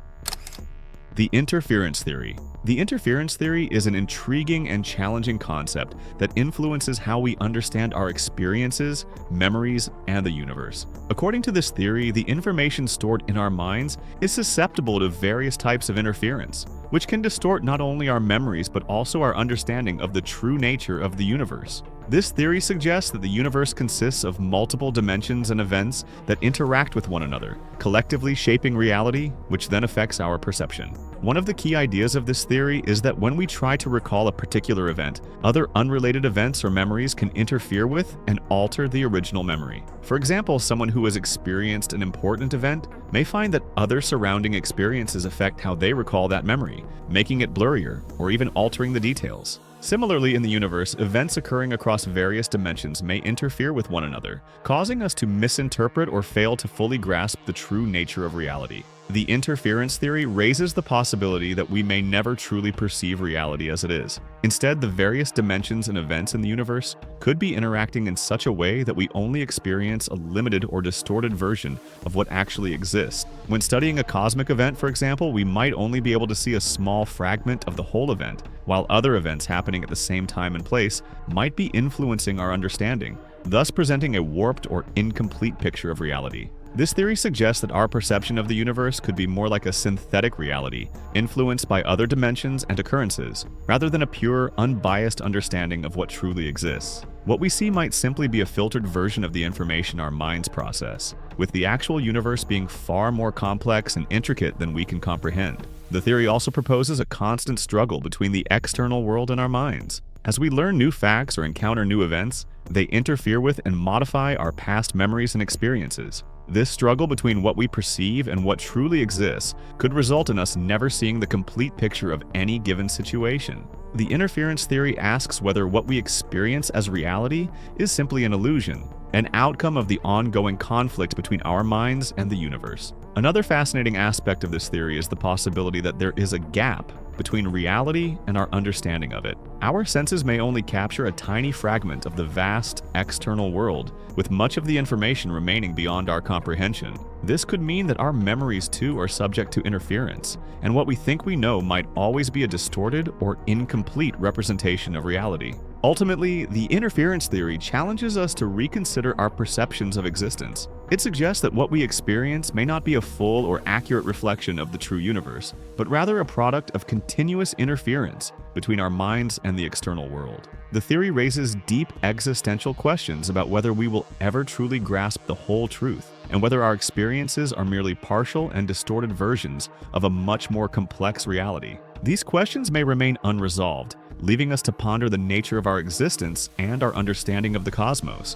The interference theory. The interference theory is an intriguing and challenging concept that influences how we understand our experiences, memories, and the universe. According to this theory, the information stored in our minds is susceptible to various types of interference, which can distort not only our memories but also our understanding of the true nature of the universe. This theory suggests that the universe consists of multiple dimensions and events that interact with one another, collectively shaping reality, which then affects our perception. One of the key ideas of this theory is that when we try to recall a particular event, other unrelated events or memories can interfere with and alter the original memory. For example, someone who has experienced an important event may find that other surrounding experiences affect how they recall that memory, making it blurrier or even altering the details. Similarly, in the universe, events occurring across various dimensions may interfere with one another, causing us to misinterpret or fail to fully grasp the true nature of reality. The interference theory raises the possibility that we may never truly perceive reality as it is. Instead, the various dimensions and events in the universe could be interacting in such a way that we only experience a limited or distorted version of what actually exists. When studying a cosmic event, for example, we might only be able to see a small fragment of the whole event, while other events happening at the same time and place might be influencing our understanding, thus presenting a warped or incomplete picture of reality. This theory suggests that our perception of the universe could be more like a synthetic reality, influenced by other dimensions and occurrences, rather than a pure, unbiased understanding of what truly exists. What we see might simply be a filtered version of the information our minds process, with the actual universe being far more complex and intricate than we can comprehend. The theory also proposes a constant struggle between the external world and our minds. As we learn new facts or encounter new events, they interfere with and modify our past memories and experiences. This struggle between what we perceive and what truly exists could result in us never seeing the complete picture of any given situation. The interference theory asks whether what we experience as reality is simply an illusion, an outcome of the ongoing conflict between our minds and the universe. Another fascinating aspect of this theory is the possibility that there is a gap between reality and our understanding of it. Our senses may only capture a tiny fragment of the vast external world, with much of the information remaining beyond our comprehension. This could mean that our memories too are subject to interference, and what we think we know might always be a distorted or incomplete representation of reality. Ultimately, the interference theory challenges us to reconsider our perceptions of existence. It suggests that what we experience may not be a full or accurate reflection of the true universe, but rather a product of continuous interference between our minds and the external world. The theory raises deep existential questions about whether we will ever truly grasp the whole truth, and whether our experiences are merely partial and distorted versions of a much more complex reality. These questions may remain unresolved, leaving us to ponder the nature of our existence and our understanding of the cosmos.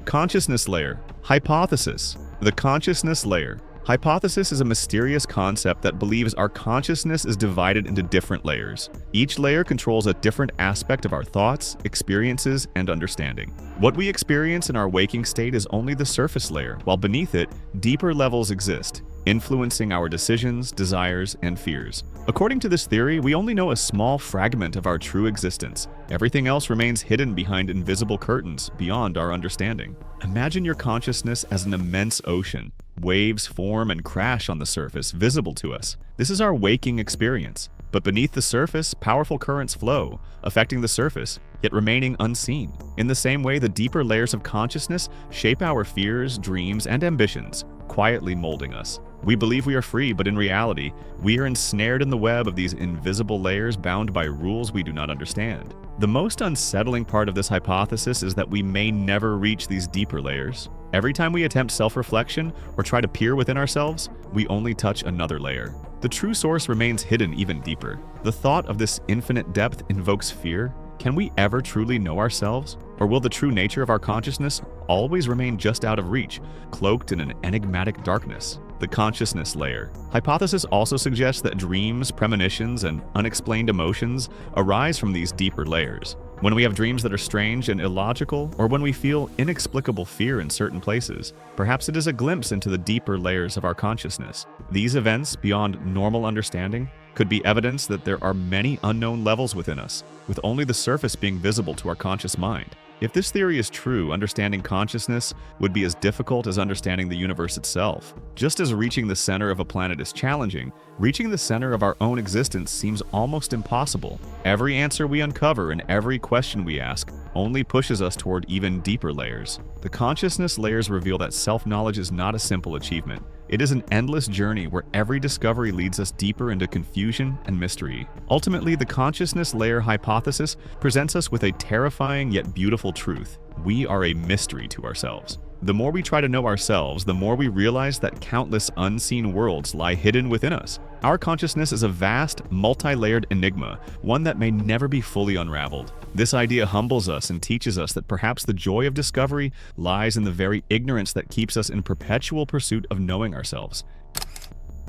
Consciousness layer. Hypothesis. The consciousness layer. Hypothesis is a mysterious concept that believes our consciousness is divided into different layers. Each layer controls a different aspect of our thoughts, experiences, and understanding. What we experience in our waking state is only the surface layer, while beneath it, deeper levels exist, influencing our decisions, desires, and fears. According to this theory, we only know a small fragment of our true existence. Everything else remains hidden behind invisible curtains beyond our understanding. Imagine your consciousness as an immense ocean. Waves form and crash on the surface, visible to us. This is our waking experience. But beneath the surface, powerful currents flow, affecting the surface, yet remaining unseen. In the same way, the deeper layers of consciousness shape our fears, dreams, and ambitions, quietly molding us. We believe we are free, but in reality, we are ensnared in the web of these invisible layers bound by rules we do not understand. The most unsettling part of this hypothesis is that we may never reach these deeper layers. Every time we attempt self-reflection or try to peer within ourselves, we only touch another layer. The true source remains hidden even deeper. The thought of this infinite depth invokes fear. Can we ever truly know ourselves? Or will the true nature of our consciousness always remain just out of reach, cloaked in an enigmatic darkness? The consciousness layer. Hypothesis also suggests that dreams, premonitions, and unexplained emotions arise from these deeper layers. When we have dreams that are strange and illogical, or when we feel inexplicable fear in certain places, perhaps it is a glimpse into the deeper layers of our consciousness. These events, beyond normal understanding, could be evidence that there are many unknown levels within us, with only the surface being visible to our conscious mind. If this theory is true, understanding consciousness would be as difficult as understanding the universe itself. Just as reaching the center of a planet is challenging, reaching the center of our own existence seems almost impossible. Every answer we uncover and every question we ask only pushes us toward even deeper layers. The consciousness layers reveal that self-knowledge is not a simple achievement. It is an endless journey where every discovery leads us deeper into confusion and mystery. Ultimately, the consciousness layer hypothesis presents us with a terrifying yet beautiful truth. We are a mystery to ourselves. The more we try to know ourselves, the more we realize that countless unseen worlds lie hidden within us. Our consciousness is a vast, multi-layered enigma, one that may never be fully unraveled. This idea humbles us and teaches us that perhaps the joy of discovery lies in the very ignorance that keeps us in perpetual pursuit of knowing ourselves.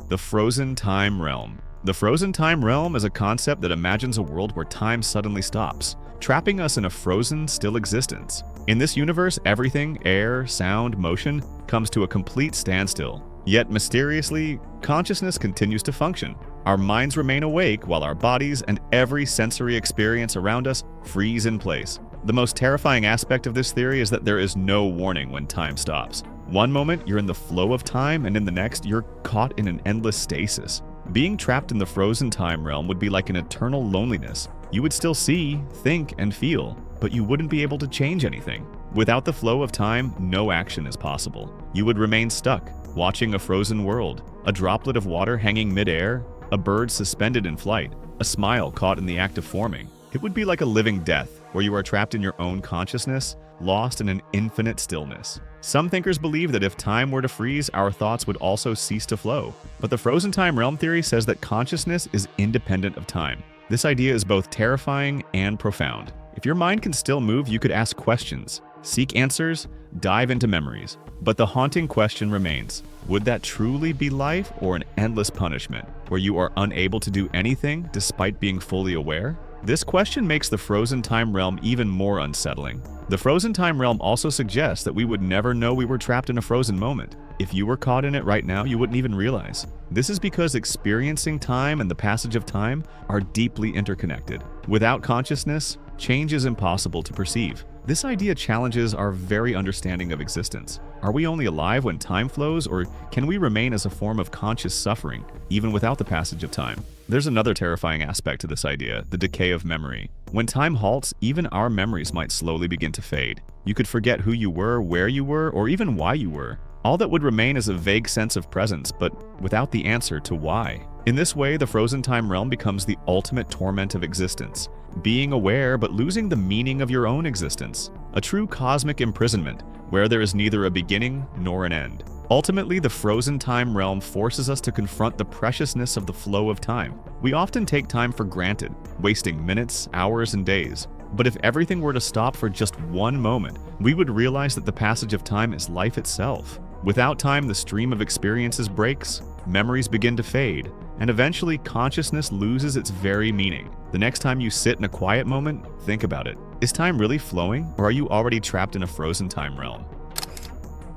The frozen time realm. The frozen time realm is a concept that imagines a world where time suddenly stops, trapping us in a frozen, still existence. In this universe, everything, air, sound, motion, comes to a complete standstill. Yet mysteriously, consciousness continues to function. Our minds remain awake while our bodies and every sensory experience around us freeze in place. The most terrifying aspect of this theory is that there is no warning when time stops. One moment, you're in the flow of time, and in the next, you're caught in an endless stasis. Being trapped in the frozen time realm would be like an eternal loneliness. You would still see, think, and feel, but you wouldn't be able to change anything. Without the flow of time, no action is possible. You would remain stuck, watching a frozen world, a droplet of water hanging mid-air, a bird suspended in flight, a smile caught in the act of forming. It would be like a living death, where you are trapped in your own consciousness, lost in an infinite stillness. Some thinkers believe that if time were to freeze, our thoughts would also cease to flow. But the frozen time realm theory says that consciousness is independent of time. This idea is both terrifying and profound. If your mind can still move, you could ask questions, seek answers, dive into memories. But the haunting question remains, would that truly be life or an endless punishment, where you are unable to do anything despite being fully aware? This question makes the frozen time realm even more unsettling. The frozen time realm also suggests that we would never know we were trapped in a frozen moment. If you were caught in it right now, you wouldn't even realize. This is because experiencing time and the passage of time are deeply interconnected. Without consciousness, change is impossible to perceive. This idea challenges our very understanding of existence. Are we only alive when time flows, or can we remain as a form of conscious suffering, even without the passage of time? There's another terrifying aspect to this idea, the decay of memory. When time halts, even our memories might slowly begin to fade. You could forget who you were, where you were, or even why you were. All that would remain is a vague sense of presence, but without the answer to why. In this way, the frozen time realm becomes the ultimate torment of existence. Being aware, but losing the meaning of your own existence. A true cosmic imprisonment, where there is neither a beginning nor an end. Ultimately, the frozen time realm forces us to confront the preciousness of the flow of time. We often take time for granted, wasting minutes, hours, and days. But if everything were to stop for just one moment, we would realize that the passage of time is life itself. Without time, the stream of experiences breaks, memories begin to fade, and eventually consciousness loses its very meaning. The next time you sit in a quiet moment, think about it. Is time really flowing, or are you already trapped in a frozen time realm?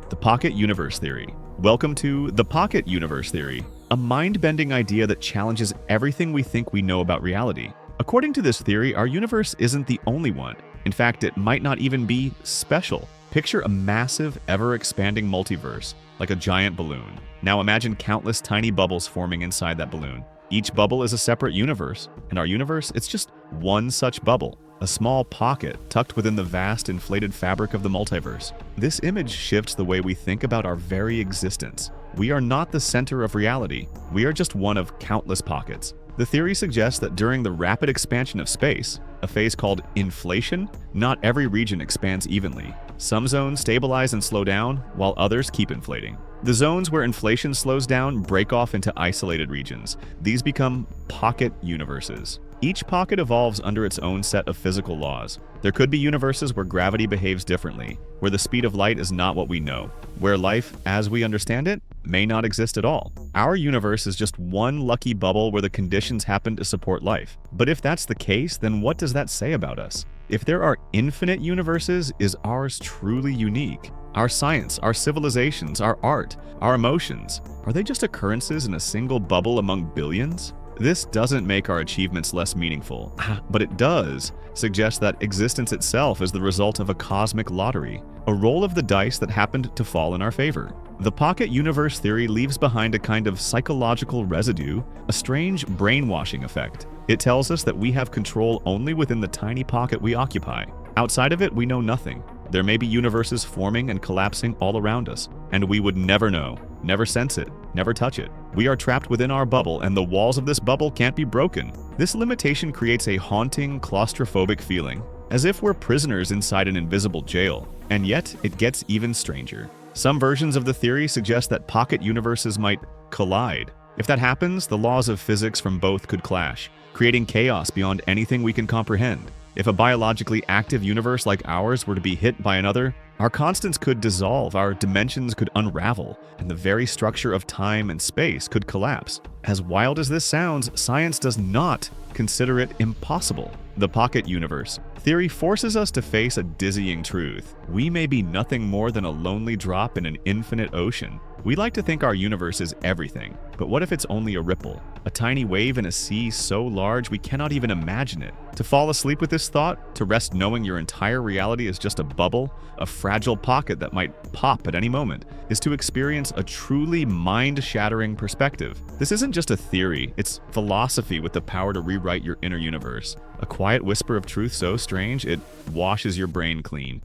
The Pocket Universe Theory. Welcome to the Pocket Universe Theory, a mind-bending idea that challenges everything we think we know about reality. According to this theory, our universe isn't the only one. In fact, it might not even be special. Picture a massive, ever-expanding multiverse, like a giant balloon. Now imagine countless tiny bubbles forming inside that balloon. Each bubble is a separate universe, and our universe, it's just one such bubble, a small pocket tucked within the vast inflated fabric of the multiverse. This image shifts the way we think about our very existence. We are not the center of reality. We are just one of countless pockets. The theory suggests that during the rapid expansion of space, a phase called inflation, not every region expands evenly. Some zones stabilize and slow down, while others keep inflating. The zones where inflation slows down break off into isolated regions. These become pocket universes. Each pocket evolves under its own set of physical laws. There could be universes where gravity behaves differently, where the speed of light is not what we know, where life, as we understand it, may not exist at all. Our universe is just one lucky bubble where the conditions happen to support life. But if that's the case, then what does that say about us? If there are infinite universes, is ours truly unique? Our science, our civilizations, our art, our emotions, are they just occurrences in a single bubble among billions? This doesn't make our achievements less meaningful, but it does suggest that existence itself is the result of a cosmic lottery, a roll of the dice that happened to fall in our favor. The pocket universe theory leaves behind a kind of psychological residue, a strange brainwashing effect. It tells us that we have control only within the tiny pocket we occupy. Outside of it, we know nothing. There may be universes forming and collapsing all around us, and we would never know, never sense it, never touch it. We are trapped within our bubble, and the walls of this bubble can't be broken. This limitation creates a haunting, claustrophobic feeling, as if we're prisoners inside an invisible jail. And yet, it gets even stranger. Some versions of the theory suggest that pocket universes might collide. If that happens, the laws of physics from both could clash, creating chaos beyond anything we can comprehend. If a biologically active universe like ours were to be hit by another Our constants could dissolve, our dimensions could unravel, and the very structure of time and space could collapse. As wild as this sounds, science does not consider it impossible. The pocket universe theory forces us to face a dizzying truth. We may be nothing more than a lonely drop in an infinite ocean. We like to think our universe is everything, but what if it's only a ripple? A tiny wave in a sea so large we cannot even imagine it. To fall asleep with this thought, to rest knowing your entire reality is just a bubble, a fragile pocket that might pop at any moment, is to experience a truly mind-shattering perspective. This isn't just a theory, it's philosophy with the power to rewrite your inner universe. A quiet whisper of truth so strange, it washes your brain clean.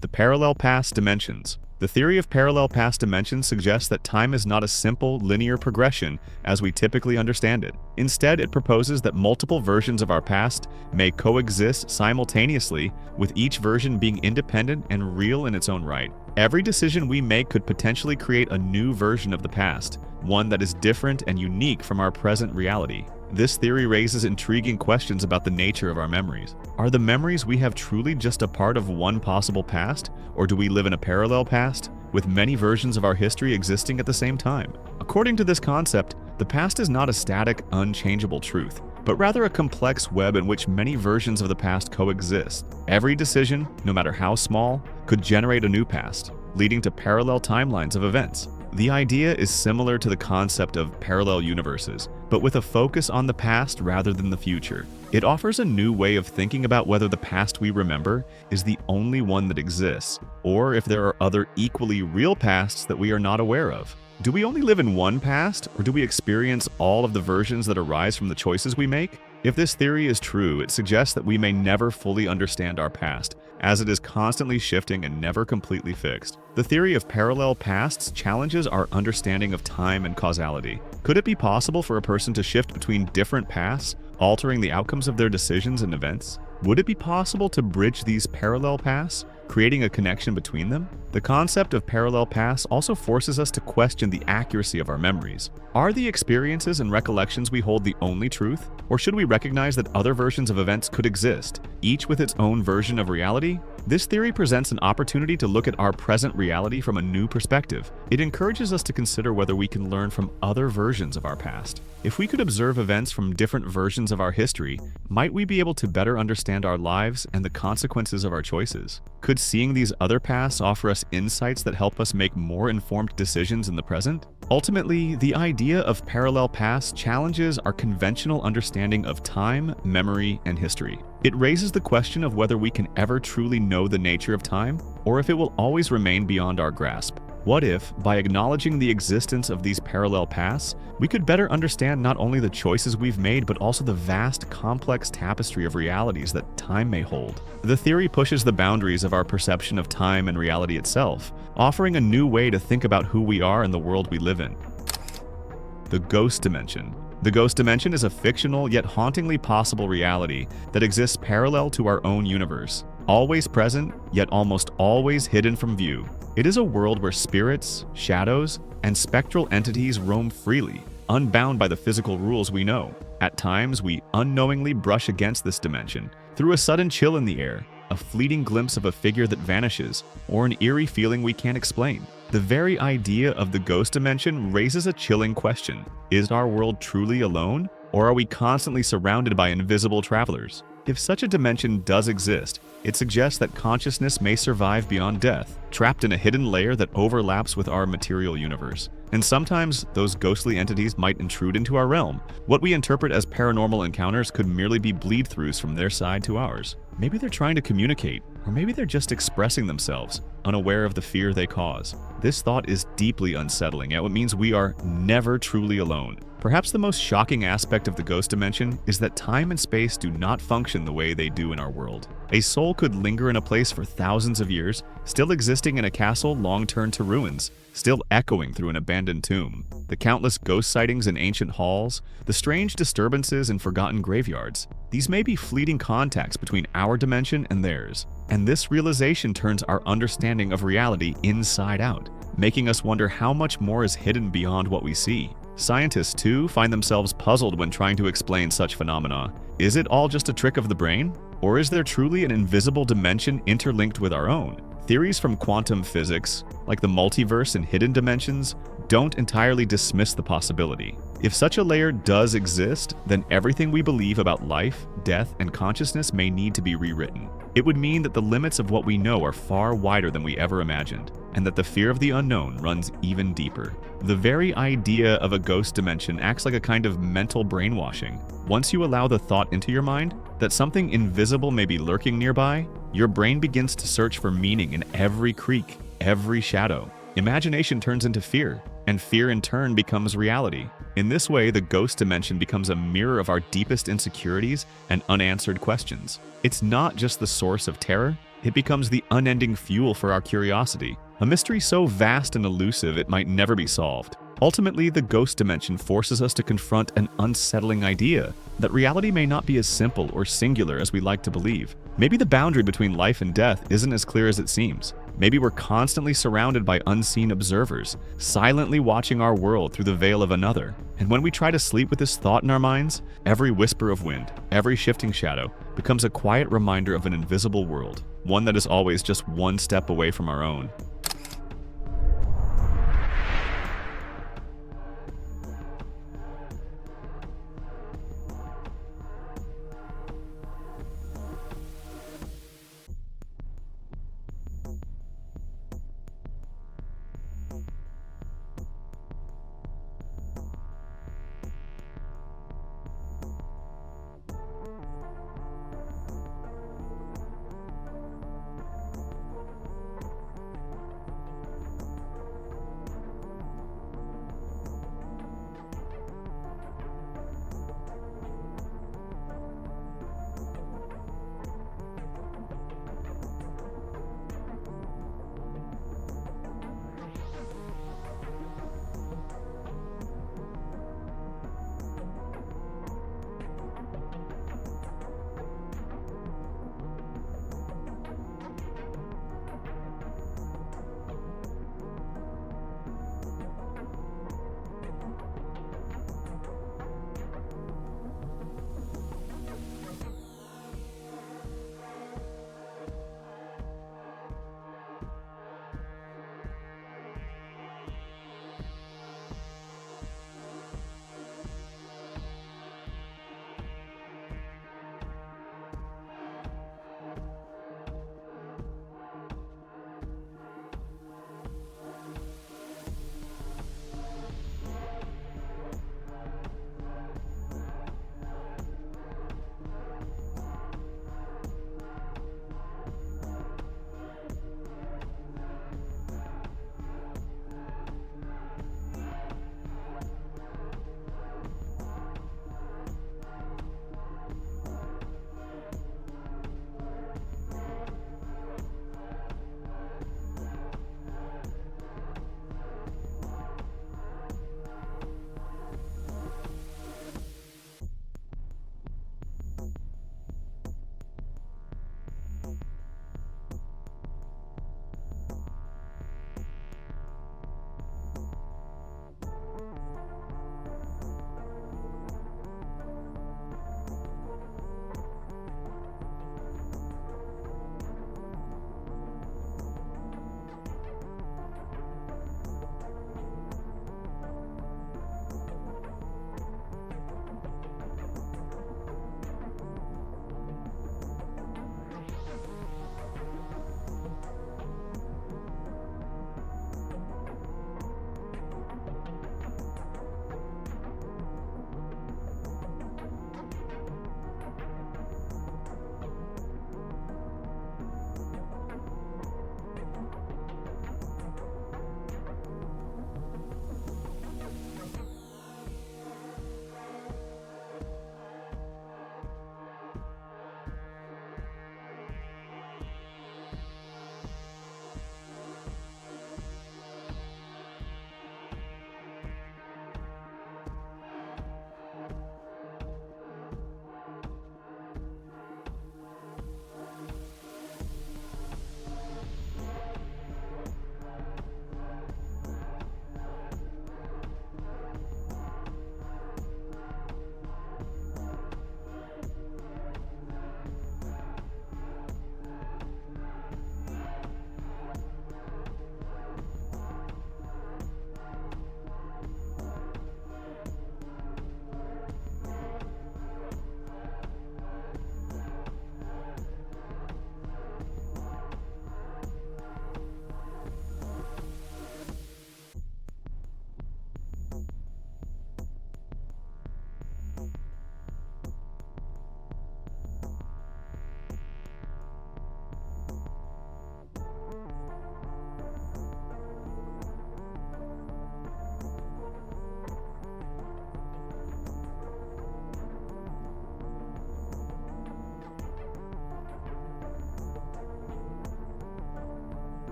The parallel past dimensions. The theory of parallel past dimensions suggests that time is not a simple, linear progression as we typically understand it. Instead, it proposes that multiple versions of our past may coexist simultaneously, with each version being independent and real in its own right. Every decision we make could potentially create a new version of the past, one that is different and unique from our present reality. This theory raises intriguing questions about the nature of our memories. Are the memories we have truly just a part of one possible past, or do we live in a parallel past, with many versions of our history existing at the same time? According to this concept, the past is not a static, unchangeable truth, but rather a complex web in which many versions of the past coexist. Every decision, no matter how small, could generate a new past, leading to parallel timelines of events. The idea is similar to the concept of parallel universes, but with a focus on the past rather than the future. It offers a new way of thinking about whether the past we remember is the only one that exists, or if there are other equally real pasts that we are not aware of. Do we only live in one past, or do we experience all of the versions that arise from the choices we make? If this theory is true, it suggests that we may never fully understand our past, as it is constantly shifting and never completely fixed. The theory of parallel pasts challenges our understanding of time and causality. Could it be possible for a person to shift between different paths, altering the outcomes of their decisions and events? Would it be possible to bridge these parallel paths, creating a connection between them? The concept of parallel paths also forces us to question the accuracy of our memories. Are the experiences and recollections we hold the only truth? Or should we recognize that other versions of events could exist, each with its own version of reality? This theory presents an opportunity to look at our present reality from a new perspective. It encourages us to consider whether we can learn from other versions of our past. If we could observe events from different versions of our history, might we be able to better understand our lives and the consequences of our choices? Could seeing these other paths offer us insights that help us make more informed decisions in the present? Ultimately, the idea of parallel paths challenges our conventional understanding of time, memory, and history. It raises the question of whether we can ever truly know the nature of time, or if it will always remain beyond our grasp. What if, by acknowledging the existence of these parallel paths, we could better understand not only the choices we've made, but also the vast, complex tapestry of realities that time may hold? The theory pushes the boundaries of our perception of time and reality itself, offering a new way to think about who we are and the world we live in. The ghost dimension. The ghost dimension is a fictional yet hauntingly possible reality that exists parallel to our own universe, always present, yet almost always hidden from view. It is a world where spirits, shadows, and spectral entities roam freely, unbound by the physical rules we know. At times, we unknowingly brush against this dimension, through a sudden chill in the air, a fleeting glimpse of a figure that vanishes, or an eerie feeling we can't explain. The very idea of the ghost dimension raises a chilling question. Is our world truly alone, or are we constantly surrounded by invisible travelers? If such a dimension does exist, it suggests that consciousness may survive beyond death, trapped in a hidden layer that overlaps with our material universe. And sometimes, those ghostly entities might intrude into our realm. What we interpret as paranormal encounters could merely be bleed-throughs from their side to ours. Maybe they're trying to communicate, or maybe they're just expressing themselves, unaware of the fear they cause. This thought is deeply unsettling, and it means we are never truly alone. Perhaps the most shocking aspect of the ghost dimension is that time and space do not function the way they do in our world. A soul could linger in a place for thousands of years, still existing in a castle long turned to ruins, still echoing through an abandoned tomb. The countless ghost sightings in ancient halls, the strange disturbances in forgotten graveyards, these may be fleeting contacts between our dimension and theirs. And this realization turns our understanding of reality inside out, making us wonder how much more is hidden beyond what we see. Scientists, too, find themselves puzzled when trying to explain such phenomena. Is it all just a trick of the brain? Or is there truly an invisible dimension interlinked with our own? Theories from quantum physics, like the multiverse and hidden dimensions, don't entirely dismiss the possibility. If such a layer does exist, then everything we believe about life, death, and consciousness may need to be rewritten. It would mean that the limits of what we know are far wider than we ever imagined, and that the fear of the unknown runs even deeper. The very idea of a ghost dimension acts like a kind of mental brainwashing. Once you allow the thought into your mind that something invisible may be lurking nearby, your brain begins to search for meaning in every creak, every shadow. Imagination turns into fear, and fear in turn becomes reality. In this way, the ghost dimension becomes a mirror of our deepest insecurities and unanswered questions. It's not just the source of terror, it becomes the unending fuel for our curiosity, a mystery so vast and elusive it might never be solved. Ultimately, the ghost dimension forces us to confront an unsettling idea that reality may not be as simple or singular as we like to believe. Maybe the boundary between life and death isn't as clear as it seems. Maybe we're constantly surrounded by unseen observers, silently watching our world through the veil of another. And when we try to sleep with this thought in our minds, every whisper of wind, every shifting shadow, becomes a quiet reminder of an invisible world, one that is always just one step away from our own.